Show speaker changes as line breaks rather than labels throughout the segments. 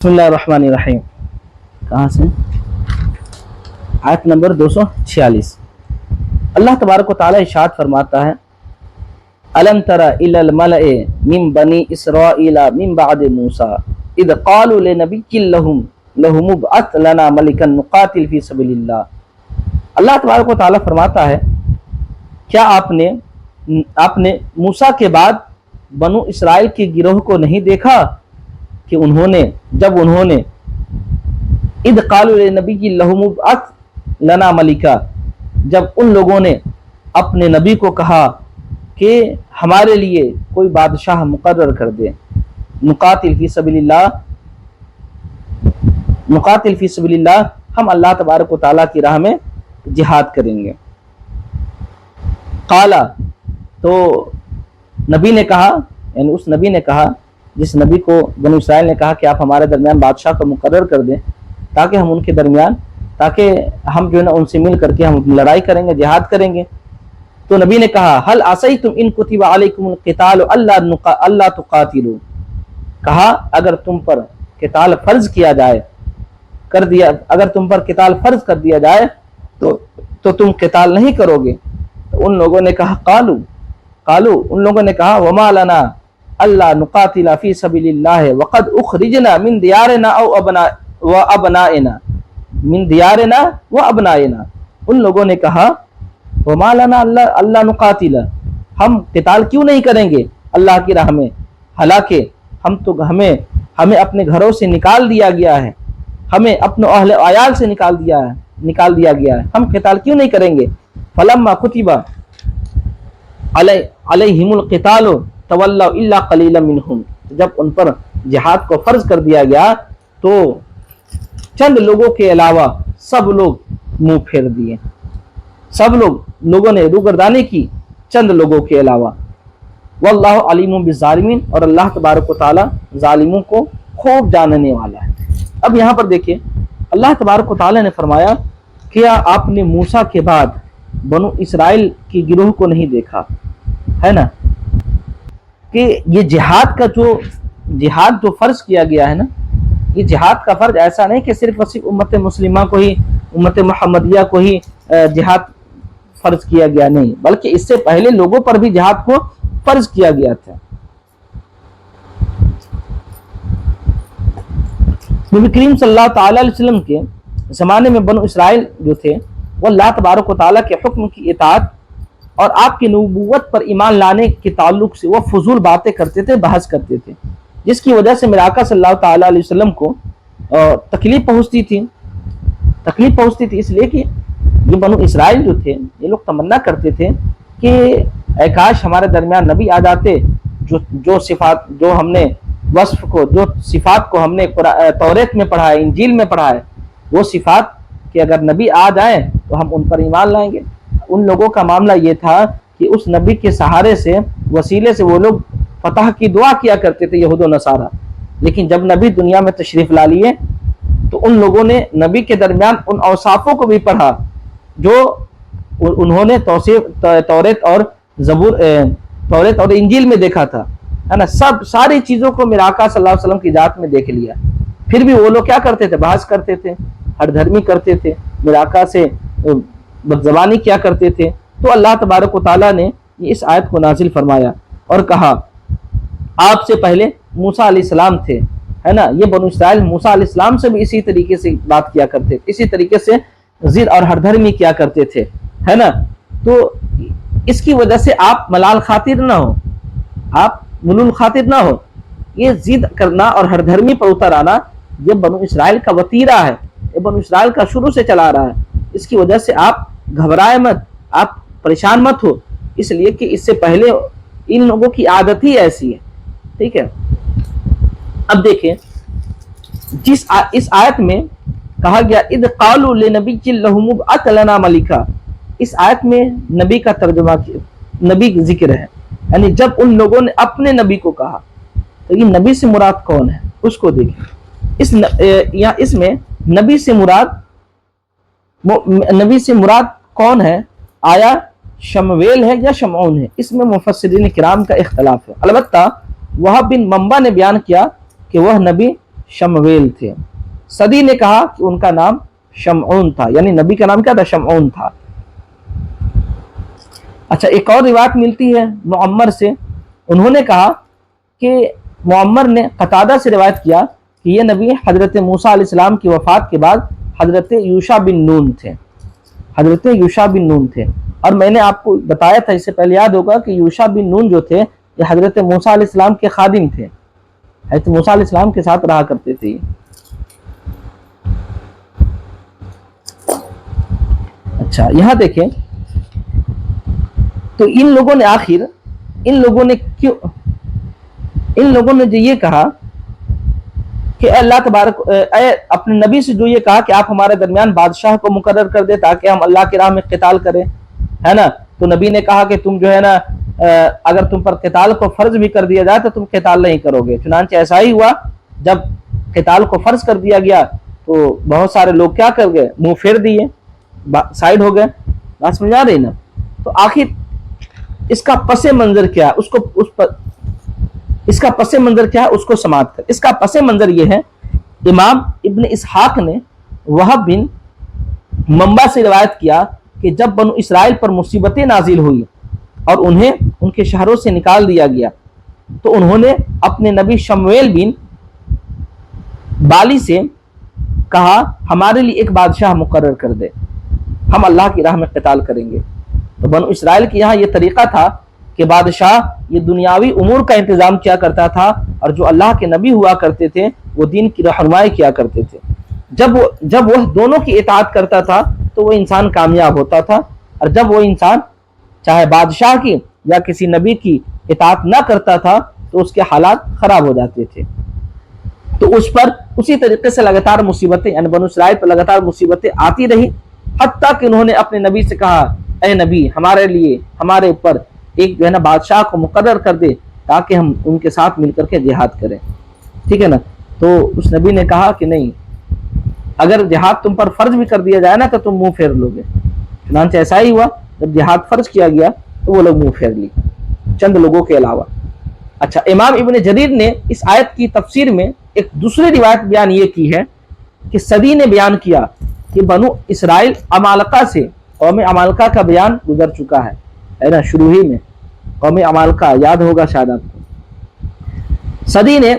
بسم اللہ الرحمن الرحیم. کہاں سے؟ آیت نمبر 246. اللہ تبارک و تعالی ارشاد فرماتا ہے الم تر الی الملأ من بنی اسرائیل من بعد موسیٰ اذ قالوا لنبی لهم ابعث لنا ملکا نقاتل فی سبیل اللہ. اللہ تبارک و تعالی فرماتا ہے کیا آپ نے موسیٰ کے بعد بنو اسرائیل کے گروہ کو نہیں دیکھا کہ جب انہوں نے اذ قالوا لنبی لهم ابعث لنا ملکا، جب ان لوگوں نے اپنے نبی کو کہا کہ ہمارے لیے کوئی بادشاہ مقرر کر دے، نقاتل فی سبیل اللہ، ہم اللہ تبارک و تعالیٰ کی راہ میں جہاد کریں گے. قالا، تو نبی نے کہا، یعنی اس نبی نے کہا جس نبی کو بنو اسرائیل نے کہا کہ آپ ہمارے درمیان بادشاہ کو مقرر کر دیں تاکہ ہم ان کے درمیان ہم جو ہے نا ان سے مل کر کے ہم لڑائی کریں گے، جہاد کریں گے. تو نبی نے کہا هل عصیتم ان کتب علیکم القتال الا تقاتلوا، کہا اگر تم پر قتال فرض کر دیا جائے تو تم قتال نہیں کرو گے. تو ان لوگوں نے کہا قالو ان لوگوں نے کہا وما لنا اللہ نقاتل فی سبیل اللہ وقد اخرجنا من دیارنا و ابنائنا. ان لوگوں نے کہا وما لنا اللہ نقاتل، ہم قتال کیوں نہیں کریں گے اللہ کی راہ میں، حالانکہ ہمیں اپنے گھروں سے نکال دیا گیا ہے، ہمیں اپنے اہل عیال سے نکال دیا گیا ہے، ہم قتال کیوں نہیں کریں گے. فلما کتب علیہم القتال تولوا الا قلیلا منہم، جب ان پر جہاد کو فرض کر دیا گیا تو چند لوگوں کے علاوہ سب لوگ منہ پھیر دیے، لوگوں نے روگردانی کی چند لوگوں کے علاوہ. واللہ علیم بالظالمین، اور اللہ تبارک و تعالی ظالموں کو خوب جاننے والا ہے. اب یہاں پر دیکھیں اللہ تبارک و تعالی نے فرمایا کیا آپ نے موسیٰ کے بعد بنو اسرائیل کی گروہ کو نہیں دیکھا ہے نا، کہ یہ جہاد جو فرض کیا گیا ہے نا، یہ جہاد کا فرض ایسا نہیں کہ صرف امت مسلمہ کو ہی، امت محمدیہ کو ہی جہاد فرض کیا گیا، نہیں، بلکہ اس سے پہلے لوگوں پر بھی جہاد کو فرض کیا گیا تھا. نبی کریم صلی اللہ تعالی علیہ وسلم کے زمانے میں بنو اسرائیل جو تھے وہ اللہ تبارک و تعالیٰ کے حکم کی اطاعت اور آپ کی نبوت پر ایمان لانے کے تعلق سے وہ فضول باتیں کرتے تھے، بحث کرتے تھے، جس کی وجہ سے میرے آقا صلی اللہ تعالیٰ علیہ وسلم کو تکلیف پہنچتی تھی. اس لیے کہ یہ بنو اسرائیل جو تھے یہ لوگ تمنا کرتے تھے کہ اے کاش ہمارے درمیان نبی آ جاتے جو ہم نے جو صفات کو ہم نے توریت میں پڑھا ہے، انجیل میں پڑھا ہے، وہ صفات کہ اگر نبی آ جائیں تو ہم ان پر ایمان لائیں گے. ان لوگوں کا معاملہ یہ تھا کہ اس نبی کے سہارے سے، وسیلے سے وہ لوگ فتح کی دعا کیا کرتے تھے، یہود و نصارہ. لیکن جب نبی دنیا میں تشریف لا لیے تو ان لوگوں نے نبی کے درمیان ان اوصافوں کو بھی پڑھا جو انہوں نے توریت اور انجیل میں دیکھا تھا، ہے نا. ساری چیزوں کو میرے آقا صلی اللہ علیہ وسلم کی ذات میں دیکھ لیا. پھر بھی وہ لوگ کیا کرتے تھے؟ بحث کرتے تھے، ہر دھرمی کرتے تھے، میرے آقا سے بدزبانی کیا کرتے تھے. تو اللہ تبارک و تعالیٰ نے اس آیت کو نازل فرمایا اور کہا آپ سے پہلے موسیٰ علیہ السلام تھے، ہے نا. یہ بنو اسرائیل موسیٰ علیہ السلام سے بھی اسی طریقے سے بات کیا کرتے تھے، اسی طریقے سے ضد اور ہر دھرمی کیا کرتے تھے، ہے نا. تو اس کی وجہ سے آپ ملال خاطر نہ ہو، آپ ملول خاطر نہ ہو. یہ ضد کرنا اور ہر دھرمی پر اتر آنا یہ بنو اسرائیل کا وتیرہ ہے، یہ بنو اسرائیل کا شروع سے چلا رہا ہے. اس کی وجہ سے آپ گھبرائے مت، آپ پریشان مت ہو، اس لیے کہ اس سے پہلے ان لوگوں کی عادت ہی ایسی ہے. ٹھیک ہے. اب دیکھیں اس آیت میں کہا گیا اذ قالوا لنبی لهم ابعث لنا ملکا. اس آیت میں نبی کا ترجمہ نبی کا ذکر ہے، یعنی جب ان لوگوں نے اپنے نبی کو کہا. لیکن نبی سے مراد کون ہے اس کو دیکھیں. اس میں نبی سے مراد کون ہے؟ آیا شمویل ہے یا شمعون ہے؟ اس میں مفسرین کرام کا اختلاف ہے. البتہ وہب بن منبع نے بیان کیا کہ وہ نبی شمویل تھے. صدی نے کہا کہ ان کا نام شمعون تھا، یعنی نبی کا نام کیا تھا؟ شمعون تھا. اچھا، ایک اور روایت ملتی ہے معمر سے. انہوں نے کہا کہ معمر نے قتادہ سے روایت کیا کہ یہ نبی حضرت موسیٰ علیہ السلام کی وفات کے بعد حضرت یوشع بن نون تھے. حضرت یوشع بن نون تھے. اور میں نے آپ کو بتایا تھا، اس سے پہلے یاد ہوگا، کہ یوشع بن نون جو تھے یہ حضرت موسیٰ علیہ السلام کے خادم تھے، حضرت موسیٰ علیہ السلام کے ساتھ رہا کرتے تھے. اچھا، یہاں دیکھیں تو ان لوگوں نے جو یہ کہا کہ اللہ تبارک اپنے نبی سے جو یہ کہا کہ آپ ہمارے درمیان بادشاہ کو مقرر کر دے تاکہ ہم اللہ کی راہ میں قتال کریں، ہے نا. تو نبی نے کہا کہ تم جو ہے نا اگر تم پر قتال کو فرض بھی کر دیا جائے تو تم قتال نہیں کرو گے. چنانچہ ایسا ہی ہوا، جب قتال کو فرض کر دیا گیا تو بہت سارے لوگ کیا کر گئے؟ منہ پھیر دیے، سائیڈ ہو گئے. بات سمجھ آ رہی نا؟ تو آخر اس کا پس منظر کیا ہے، اس کا پس منظر کیا ہے اس کو سماعت کر. اس کا پس منظر یہ ہے، امام ابن اسحاق نے وہب بن منبع سے روایت کیا کہ جب بنو اسرائیل پر مصیبتیں نازل ہوئی اور انہیں ان کے شہروں سے نکال دیا گیا تو انہوں نے اپنے نبی شمویل بن بالی سے کہا ہمارے لیے ایک بادشاہ مقرر کر دے، ہم اللہ کی راہ میں قتال کریں گے. تو بنو اسرائیل کے یہاں یہ طریقہ تھا کہ بادشاہ یہ دنیاوی امور کا انتظام کیا کرتا تھا، اور جو اللہ کے نبی ہوا کرتے تھے وہ دین کی رہنمائی کیا کرتے تھے. جب وہ دونوں کی اطاعت کرتا تھا تو وہ انسان کامیاب ہوتا تھا، اور جب وہ انسان چاہے بادشاہ کی یا کسی نبی کی اطاعت نہ کرتا تھا تو اس کے حالات خراب ہو جاتے تھے. تو اس پر اسی طریقے سے لگاتار مصیبتیں، یعنی بنو اسرائیل پر لگاتار مصیبتیں آتی رہی، حتیٰ کہ انہوں نے اپنے نبی سے کہا اے نبی ہمارے لیے ہمارے اوپر ایک جو ہے نا بادشاہ کو مقرر کر دے تاکہ ہم ان کے ساتھ مل کر کے جہاد کریں. ٹھیک ہے نا؟ تو اس نبی نے کہا کہ نہیں، اگر جہاد تم پر فرض بھی کر دیا جائے نا تو تم منہ پھیر لو گے. چنانچہ ایسا ہی ہوا، جب جہاد فرض کیا گیا تو وہ لوگ منہ پھیر لی، چند لوگوں کے علاوہ. اچھا، امام ابن جریر نے اس آیت کی تفسیر میں ایک دوسری روایت بیان یہ کی ہے کہ صدی نے بیان کیا کہ بنو اسرائیل عمالقہ سے، قوم عمالقہ کا بیان گزر چکا ہے نا شروع ہی میں. قوم عمالقہ یاد ہوگا شاید آپ کو. صدی نے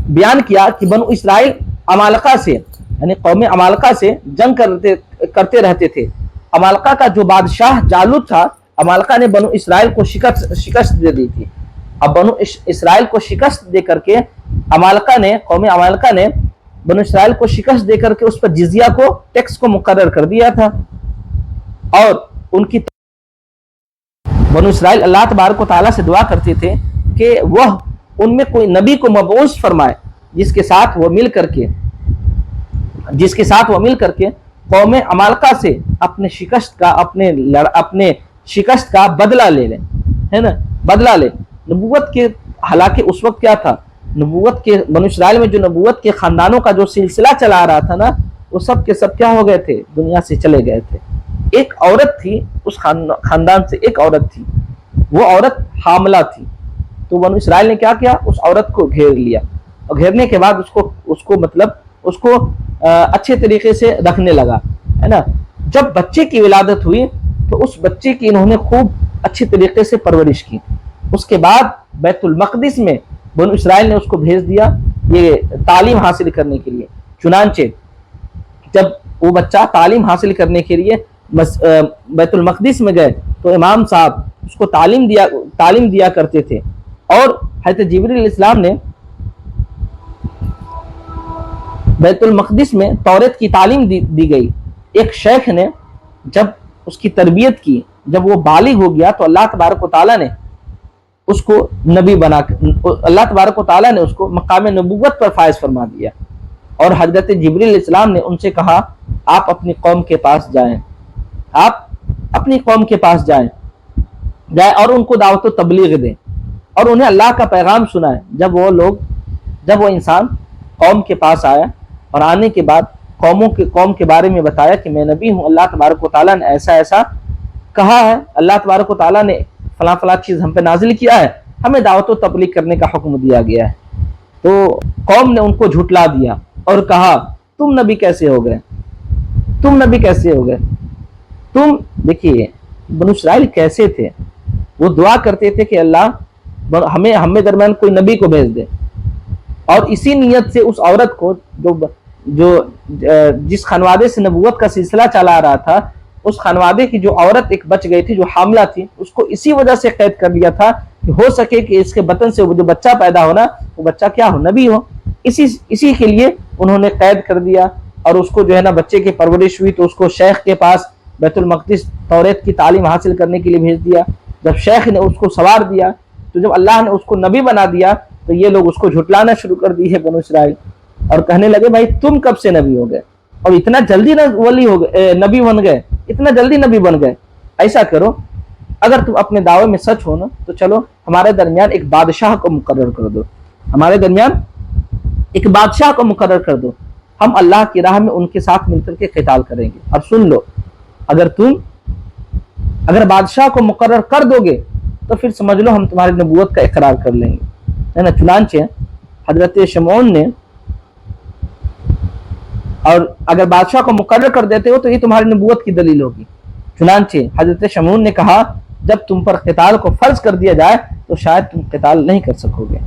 بیان کیا کہ بنو اسرائیل عمالقہ سے، یعنی قوم عمالقہ سے جنگ کرتے رہتے تھے. عمالقہ کا جو بادشاہ جالوت تھا، عمالقہ نے بنو اسرائیل کو شکست دے دی تھی. اب بنو اسرائیل کو شکست دے کر کے قوم عمالقہ نے بنو اسرائیل کو شکست دے کر کے اس پر جزیہ کو، ٹیکس کو مقرر کر دیا تھا. اور ان کی بنو اسرائیل اللہ تبارک و تعالیٰ سے دعا کرتے تھے کہ وہ ان میں کوئی نبی کو مبعوث فرمائے جس کے ساتھ وہ مل کر کے قوم عمالقہ سے اپنے شکست کا بدلہ لے لیں، ہے نا، بدلہ لے. نبوت کے حالانکہ اس وقت کیا تھا، نبوت کے بنو اسرائیل میں جو نبوت کے خاندانوں کا جو سلسلہ چلا آ رہا تھا نا، وہ سب کے سب کیا ہو گئے تھے؟ دنیا سے چلے گئے تھے. ایک عورت تھی اس خاندان سے، ایک عورت تھی، وہ عورت حاملہ تھی. تو بنو اسرائیل نے کیا کیا؟ اس عورت کو گھیر لیا، اور گھیرنے کے بعد اس کو اچھے طریقے سے رکھنے لگا، ہے نا. جب بچے کی ولادت ہوئی تو اس بچے کی انہوں نے خوب اچھی طریقے سے پرورش کی. اس کے بعد بیت المقدس میں بنو اسرائیل نے اس کو بھیج دیا یہ تعلیم حاصل کرنے کے لیے. چنانچہ جب وہ بچہ تعلیم حاصل کرنے کے لیے بیت المقدس میں گئے تو امام صاحب اس کو تعلیم دیا کرتے تھے. اور حضرت جبریل علیہ السلام نے بیت المقدس میں توریت کی تعلیم دی گئی. ایک شیخ نے جب اس کی تربیت کی، جب وہ بالغ ہو گیا تو اللہ تبارک و تعالیٰ نے اس کو نبی اللہ تبارک و تعالیٰ نے اس کو مقام نبوت پر فائز فرما دیا. اور حضرت جبریل علیہ السلام نے ان سے کہا آپ اپنی قوم کے پاس جائیں، اور ان کو دعوت و تبلیغ دیں اور انہیں اللہ کا پیغام سنائیں. جب وہ انسان قوم کے پاس آیا اور آنے کے بعد قوم کے بارے میں بتایا کہ میں نبی ہوں، اللہ تبارک و تعالیٰ نے ایسا ایسا کہا ہے، اللہ تبارک و تعالیٰ نے فلاں فلاں چیز ہم پہ نازل کیا ہے، ہمیں دعوت و تبلیغ کرنے کا حکم دیا گیا ہے. تو قوم نے ان کو جھٹلا دیا اور کہا تم نبی کیسے ہو گئے، تم نبی کیسے ہو گئے تم۔ دیکھیے بنو اسرائیل کیسے تھے، وہ دعا کرتے تھے کہ اللہ ہمیں درمیان کوئی نبی کو بھیج دے، اور اسی نیت سے اس عورت کو جو جس خانوادے سے نبوت کا سلسلہ چلا رہا تھا، اس خانوادے کی جو عورت ایک بچ گئی تھی جو حاملہ تھی، اس کو اسی وجہ سے قید کر لیا تھا کہ ہو سکے کہ اس کے بطن سے وہ جو بچہ پیدا ہونا وہ بچہ کیا ہو، نبی ہو۔ اسی کے لیے انہوں نے قید کر دیا، اور اس کو جو ہے نا بچے کی پرورش ہوئی تو اس کو شیخ کے پاس بیت المقدس توریت کی تعلیم حاصل کرنے کے لیے بھیج دیا۔ جب شیخ نے اس کو سوار دیا تو جب اللہ نے اس کو نبی بنا دیا تو یہ لوگ اس کو جھٹلانا شروع کر دی ہے بنو اسرائیل، اور کہنے لگے بھائی تم کب سے نبی ہو گئے اور اتنا جلدی ولی ہو گئے، نبی بن گئے، اتنا جلدی نبی بن گئے۔ ایسا کرو، اگر تم اپنے دعوے میں سچ ہو نا تو چلو ہمارے درمیان ایک بادشاہ کو مقرر کر دو، ہمارے درمیان ایک بادشاہ کو مقرر کر دو، ہم اللہ کی راہ میں ان کے ساتھ مل کر کے قتال کریں گے۔ اور سن لو، اگر بادشاہ کو مقرر کر دو گے تو پھر سمجھ لو ہم تمہاری نبوت کا اقرار کر لیں گے، ہے نا۔ چنانچہ حضرت شمعون نے، اور اگر بادشاہ کو مقرر کر دیتے ہو تو یہ تمہاری نبوت کی دلیل ہوگی۔ چنانچہ حضرت شمعون نے کہا جب تم پر قتال کو فرض کر دیا جائے تو شاید تم قتال نہیں کر سکو گے۔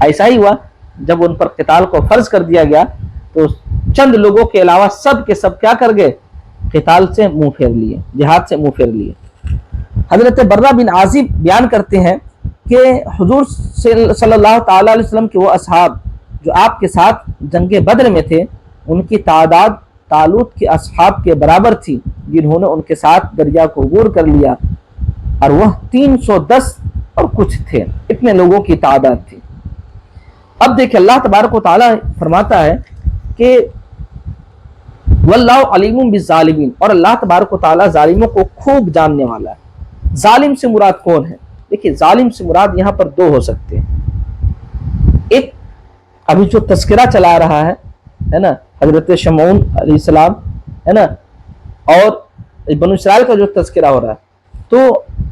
ایسا ہی ہوا، جب ان پر قتال کو فرض کر دیا گیا تو چند لوگوں کے علاوہ سب کے سب کیا کر گئے، قتال سے منہ پھیر لیے، جہاد سے منہ پھیر لیے۔ حضرت برہ بن عازب بیان کرتے ہیں کہ حضور صلی اللہ تعالی علیہ وسلم کے وہ اصحاب جو آپ کے ساتھ جنگ بدر میں تھے، ان کی تعداد طالوت کے اصحاب کے برابر تھی جنہوں نے ان کے ساتھ دریا کو عبور کر لیا، اور وہ 310 اور کچھ تھے، اتنے لوگوں کی تعداد تھی۔ اب دیکھیں اللہ تبارک و تعالی فرماتا ہے کہ واللہ علیم بالظالمین، اور اللہ تبارک و تعالی ظالموں کو خوب جاننے والا ہے۔ ظالم سے مراد کون ہے؟ دیکھیں ظالم سے مراد یہاں پر دو ہو سکتے ہیں۔ ایک ابھی جو تذکرہ چلا رہا ہے نا، حضرت شمعون علیہ السلام، ہے نا، اور بنو اسرائیل کا جو تذکرہ ہو رہا ہے، تو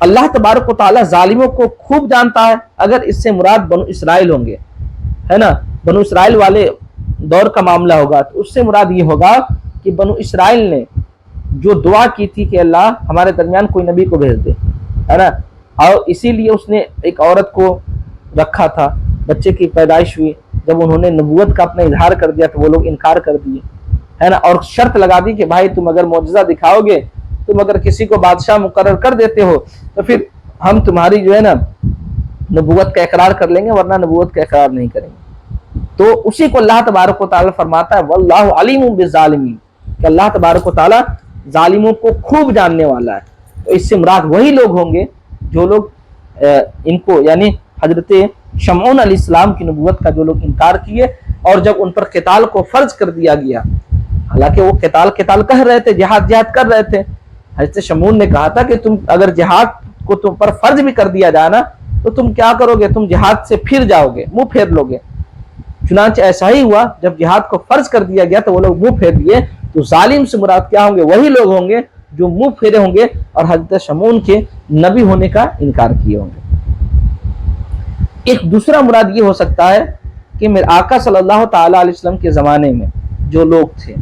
اللہ تبارک و تعالی ظالموں کو خوب جانتا ہے۔ اگر اس سے مراد بنو اسرائیل ہوں گے، ہے نا، بنو اسرائیل والے دور کا معاملہ ہوگا تو اس سے مراد یہ ہوگا کہ بنو اسرائیل نے جو دعا کی تھی کہ اللہ ہمارے درمیان کوئی نبی کو بھیج دے، ہے نا، اور اسی لیے اس نے ایک عورت کو رکھا تھا، بچے کی پیدائش ہوئی، جب انہوں نے نبوت کا اپنا اظہار کر دیا تو وہ لوگ انکار کر دیے، ہے نا، اور شرط لگا دی کہ بھائی تم اگر معجزہ دکھاؤ گے، تم اگر کسی کو بادشاہ مقرر کر دیتے ہو تو پھر ہم تمہاری جو ہے نا نبوت کا اقرار کر لیں گے، ورنہ نبوت کا اقرار نہیں کریں گے۔ تو اسی کو اللہ تبارک و تعالی فرماتا ہے واللہ علیم بالظالمین، کہ اللہ تبارک و تعالی ظالموں کو خوب جاننے والا ہے۔ تو اس سے مراد وہی لوگ ہوں گے جو لوگ ان کو، یعنی حضرت شمعون علیہ السلام کی نبوت کا جو لوگ انکار کیے، اور جب ان پر قتال کو فرض کر دیا گیا، حالانکہ وہ قتال کہہ رہے تھے، جہاد کر رہے تھے، حضرت شمعون نے کہا تھا کہ تم اگر جہاد کو تم پر فرض بھی کر دیا جائے نا تو تم کیا کرو گے، تم جہاد سے پھر جاؤ گے، منہ پھیر لو گے۔ چنانچہ ایسا ہی ہوا، جب جہاد کو فرض کر دیا گیا تو وہ لوگ منہ پھیر لیے۔ تو ظالم سے مراد کیا ہوں گے؟ وہی لوگ ہوں گے جو منہ پھیرے ہوں گے اور حضرت شمعون کے نبی ہونے کا انکار کیے ہوں گے۔ ایک دوسرا مراد یہ ہو سکتا ہے کہ میرے آقا صلی اللہ تعالی علیہ وسلم کے زمانے میں جو لوگ تھے،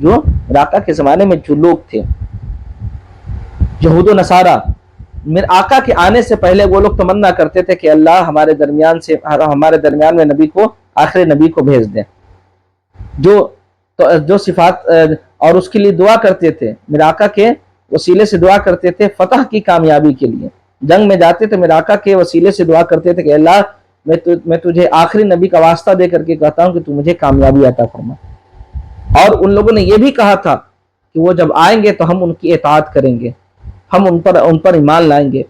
میرے آقا کے زمانے میں جو لوگ تھے، یہود و نصارہ، میرے آقا کے آنے سے پہلے وہ لوگ تمنا کرتے تھے کہ اللہ ہمارے درمیان میں نبی کو، آخری نبی کو بھیج دیں، جو صفات، اور اس کے لیے دعا کرتے تھے، میرے آقا کے وسیلے سے دعا کرتے تھے فتح کی کامیابی کے لیے۔ جنگ میں جاتے تو میرے آقا کے وسیلے سے دعا کرتے تھے کہ اللہ میں تجھے آخری نبی کا واسطہ دے کر کے کہتا ہوں کہ تو مجھے کامیابی عطا فرما۔ اور ان لوگوں نے یہ بھی کہا تھا کہ وہ جب آئیں گے تو ہم ان کی اطاعت کریں گے، ہم ان پر ایمان لائیں گے۔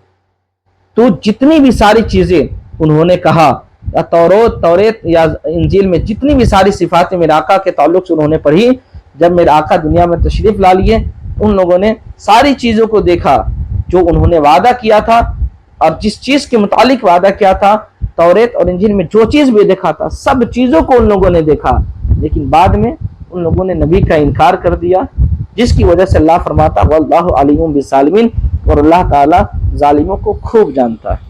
تو جتنی بھی ساری چیزیں انہوں نے کہا، توریت یا انجیل میں جتنی بھی ساری صفاتیں میرے آقا کے تعلق سے انہوں نے پڑھی، جب میرے آقا دنیا میں تشریف لا لیے، ان لوگوں نے ساری چیزوں کو دیکھا جو انہوں نے وعدہ کیا تھا، اور جس چیز کے متعلق وعدہ کیا تھا توریت اور انجیل میں، جو چیز بھی دیکھا تھا، سب چیزوں کو ان لوگوں نے دیکھا، لیکن بعد میں ان لوگوں نے نبی کا انکار کر دیا، جس کی وجہ سے اللہ فرماتا واللہ علیم بالظالمین، اور اللہ تعالی ظالموں کو خوب جانتا ہے۔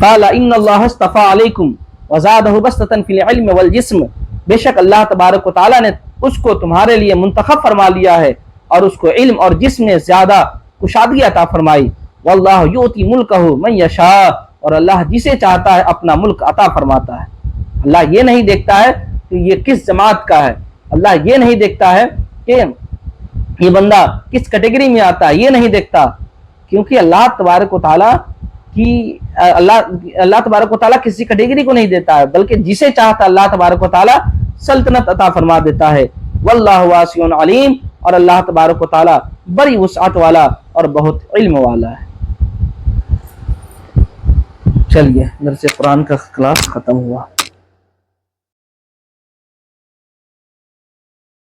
قال ان اللہ اصطفى علیکم وزادہ بسطۃ فی العلم والجسم، بے شک اللہ تبارک و تعالیٰ نے اس کو تمہارے لیے منتخب فرما لیا ہے اور اس کو علم اور جسم نے زیادہ کشادگی عطا فرمائی۔ واللہ یؤتی ملکہ من یشاء، اور اللہ جسے چاہتا ہے اپنا ملک عطا فرماتا ہے۔ اللہ یہ نہیں دیکھتا ہے کہ یہ کس جماعت کا ہے، اللہ یہ نہیں دیکھتا ہے کہ یہ بندہ کس کیٹیگری میں آتا ہے، یہ نہیں دیکھتا، کیونکہ اللہ تبارک و تعالیٰ اللہ تبارک و تعالیٰ کسی کیٹیگری کو نہیں دیتا ہے، بلکہ جسے چاہتا اللہ تبارک و تعالیٰ سلطنت عطا فرما دیتا ہے۔ واللہ واسع علیم، اور اللہ تبارک و تعالیٰ بڑی وسعت والا اور بہت علم والا ہے۔ چلیے درس قرآن کا کلاس ختم ہوا۔